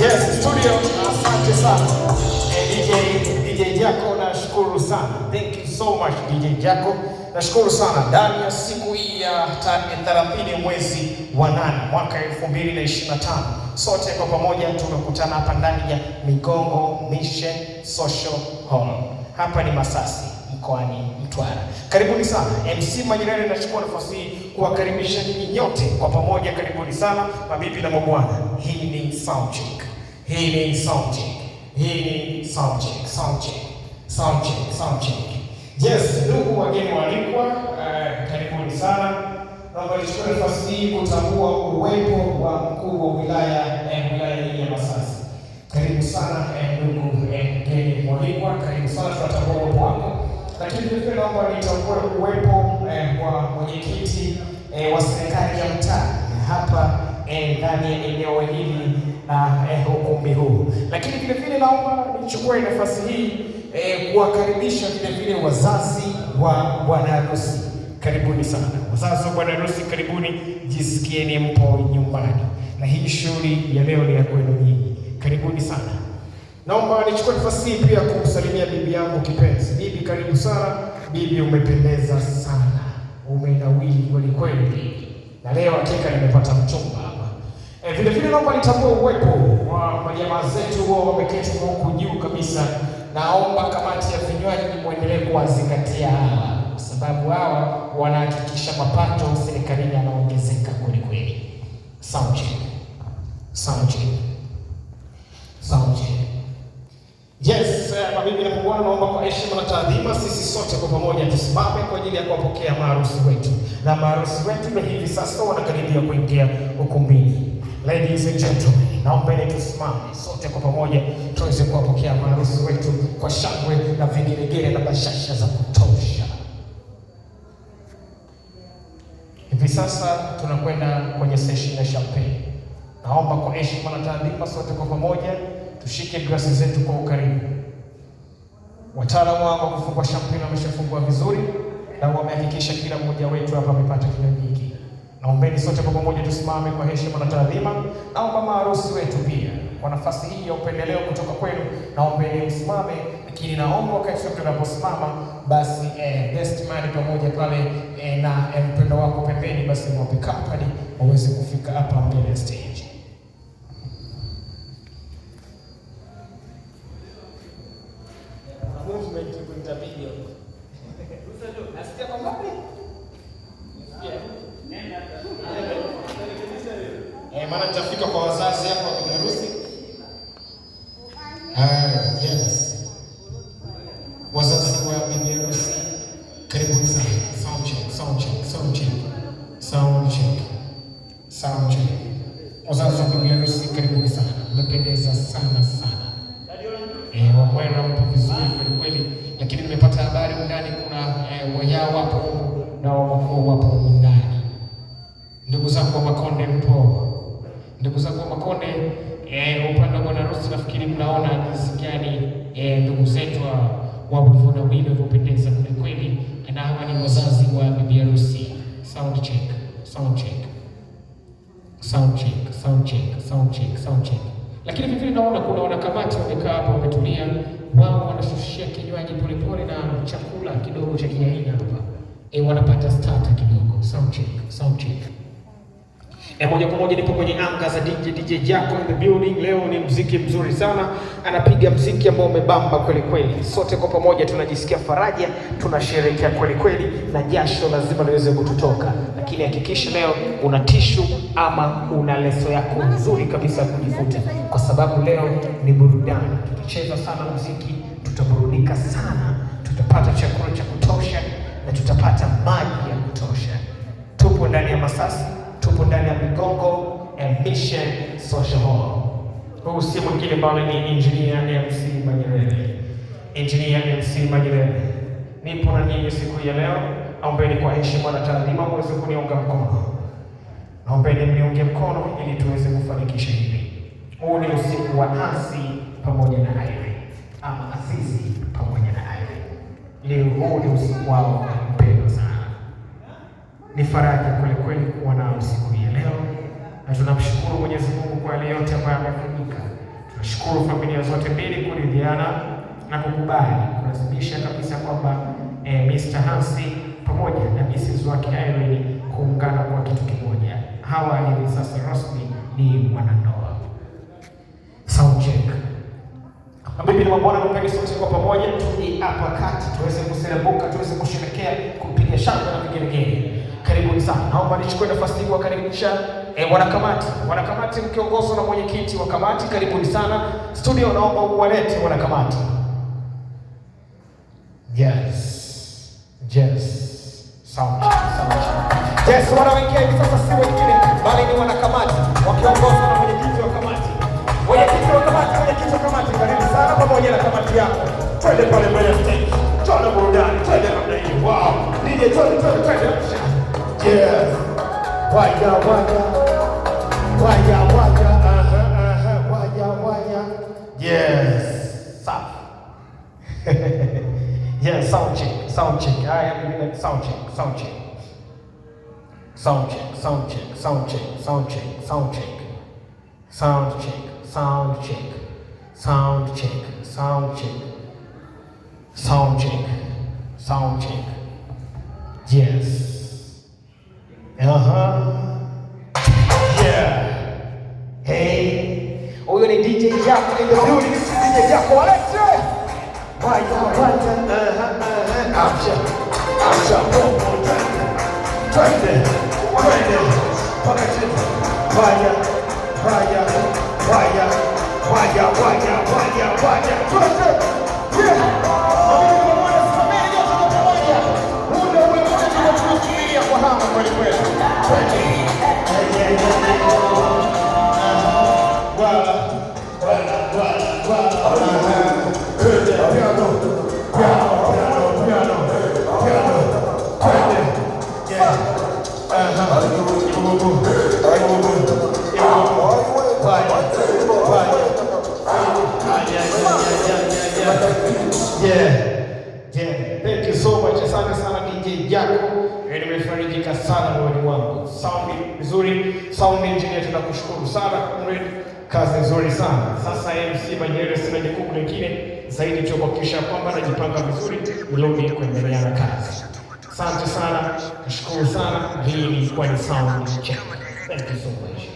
Yes, studio, asante sana. DJ Jaco, nashukuru sana. Thank you so much DJ Jaco. Nashukuru sana. Ndani ya siku hii ya 30 mwezi wa 8 mwaka 2025, sote kwa pamoja tumekutana hapa ndani ya Migongo Mission Social Hall. Hapa ni Masasi, mkoani Mtwara. Karibuni sana. MC Manyerere, nachukua nafasi hii kuwakaribisha nyinyi nyote kwa pamoja. Karibuni sana mabibi na mabwana. Hii ni sound check. Hii ni sound check. Hii ni sound check. Sound check. Sound check. Sound check. Yes, ndugu wageni waalikwa, karibuni sana. Naomba nichukue nafasi hii kutambua uwepo wa mkuu wa wilaya hii ya Masasi. Karibu sana ndugu mgeni mwalikwa, karibu sana, tunatambua uwepo wako. Lakini pia naomba nitambue uwepo wa mwenyekiti wa serikali ya mtaa hapa ndani ya eneo hili na ukumbi huu. Lakini vile naomba nichukue nafasi hii kuwakaribisha vile wazazi wa bwana harusi. Karibuni sana wazazi wa bwana harusi, karibuni, jisikieni mpo nyumbani, na hii shughuli ya leo ni ya kwenu nyinyi. Karibuni sana. Naomba nichukue nafasi hii pia kumsalimia bibi yangu kipenzi. Bibi, karibu sana. Bibi, umependeza sana, umenawili kweli kweli, na leo hakika nimepata mchumba hapa. Vile naomba nitambue uwepo wa majamaa zetu wao wameketi huku juu kabisa. Naomba kamati ya vinywaji muendelee kuwazingatia hawa, kwa sababu hawa wanahakikisha mapato serikalini yanaongezeka kweli kweli. Sound check. Sound check. Sound check. Yes, mabibi na mabwana, naomba kwa heshima na taadhima sisi sote kwa pamoja tusimame kwa ajili ya kuwapokea maharusi wetu. Na maharusi wetu hivi sasa wanakaribia kuingia ukumbini. Ladies and gentlemen, naomba tusimame sote kwa pamoja tuweze kuwapokea maharusi wetu kwa shangwe na vigelegele na bashasha za kutosha. Hivi sasa tunakwenda kwenye session ya champagne. Naomba kwa heshima na taadhima sote kwa pamoja tushike glasi zetu kwa ukarimu. Wataalamu wa kufungua champagne wameshafungua vizuri na wamehakikisha kila mmoja wetu hapa amepata kinywaji hiki. Naombeni sote kwa pamoja tusimame kwa heshima na taadhima. Naomba maharusi wetu pia kwa nafasi hii ya upendeleo kutoka kwenu, naombeni msimame, lakini naomba wakati tunaposimama basi best man pamoja pale na mpendo wako pembeni, basi mwape company waweze kufika hapa mbele ya stage. Movement kuita video. Nasikia kwa mbali? Maana nitafika kwa wazazi hapa wa harusi. Yes. Wazazi wa bibi harusi, karibuni sana. Sound check, sound check, sound check. Sound check. Sound check. Wazazi wa bibi harusi, karibuni sana. Mmependeza sana sana. Wamwena mpo vizuri kweli kweli, lakini nimepata habari ndani kuna wayao wapo na wakuu wapo ndani. Ndugu zangu wa Makonde mpo. Ndugu zangu wa Makonde, upande wa bwana harusi nafikiri mnaona jinsi gani ndugu zetu wavuna wili wapendeza kweli kweli, na hawa ni wazazi wa bibi harusi. Sound check, sound check. Sound check, sound check, sound check, sound check. Lakini vile naona kuna wanakamati wamekaa hapa wametulia, wao wanashushia kinywaji polepole na chakula kidogo cha kiaina hapa. Wanapata starter kidogo. Sound check, sound check. Moja kwa moja nipo kwenye anga za DJ Jaco in the building. Leo ni muziki mzuri sana, anapiga muziki ambao umebamba kweli kweli. Sote kwa pamoja tunajisikia faraja, tunasherehekea kweli kweli, na jasho lazima liweze kututoka. Lakini hakikisha leo una tishu ama una leso yako nzuri kabisa kujifuta, kwa sababu leo ni burudani. Tukicheza sana muziki tutaburudika sana, tutapata chakula cha kutosha na tutapata maji ya kutosha. Tupo ndani ya Masasi, tupo ndani ya Migongo Mission Social Hall. Huu si mwingine bali ni Engineer MC Manyerere. Engineer MC Manyerere. Nipo na nyinyi siku ya leo. Naombeni kwa heshima na taadhima muweze kuniunga mkono. Naombeni mniunge mkono ili tuweze kufanikisha hili. Huu ni usiku wa Nancy pamoja na Irene, ama Azizi pamoja na Irene. Leo huu ni usiku wao mpendwa sana. Ni faraja kweli kweli kuwa nao siku hii leo, na tunamshukuru Mwenyezi Mungu kwa yale yote ambayo amefanyika. Shukuru familia zote mbili kuridhiana na kukubali kulazimisha kabisa kwamba Mr. Hansi pamoja na Mrs. wake Irene kuungana kwa kitu kimoja. Hawa hivi sasa rasmi ni wanandoa. Sound check. Mabibi na mabwana, mpeni sote kwa pamoja tuje hapa kati tuweze kuselebuka, tuweze kusherehekea, kupiga shangwe na vigelegele. Karibuni sana. Naomba nichukue nafasi hii kuwakaribisha wanakamati mkiongozwa na mwenyekiti wa kamati. Karibuni sana. Studio naomba uwalete wanakamati. Sound. Yes, wanaoingia hivi sasa si wengine bali ni wanakamati wakiongozwa na mwenyekiti wa kamati. Mwenyekiti wa kamati, karibu sana pamoja na kamati yako. Twende pale mbele ya stage. Twende burudani, twende namna hii. Wow. DJ twende. Yes. Waja. Yes. Safi. Yes, sound check. I am doing that sound check. Sound check. Yes. Yeah. Hey. Huyo ni DJ Jaco in the building. DJ Jaco Alex. Acha. Twende. Paka chini. Waya. Twende. Thank you so much. Asante sana DJ Jaco. Nimefarijika sana moyoni mwangu. Sound nzuri, sound engineer tunakushukuru sana. Kazi nzuri sana. Sasa MC Manyere sina jukumu lingine zaidi tu kuhakikisha kwamba najipanga vizuri ili kuendelea na kazi. Asante sana, nashukuru sana. Hii ni Sound Check. Thank you so much.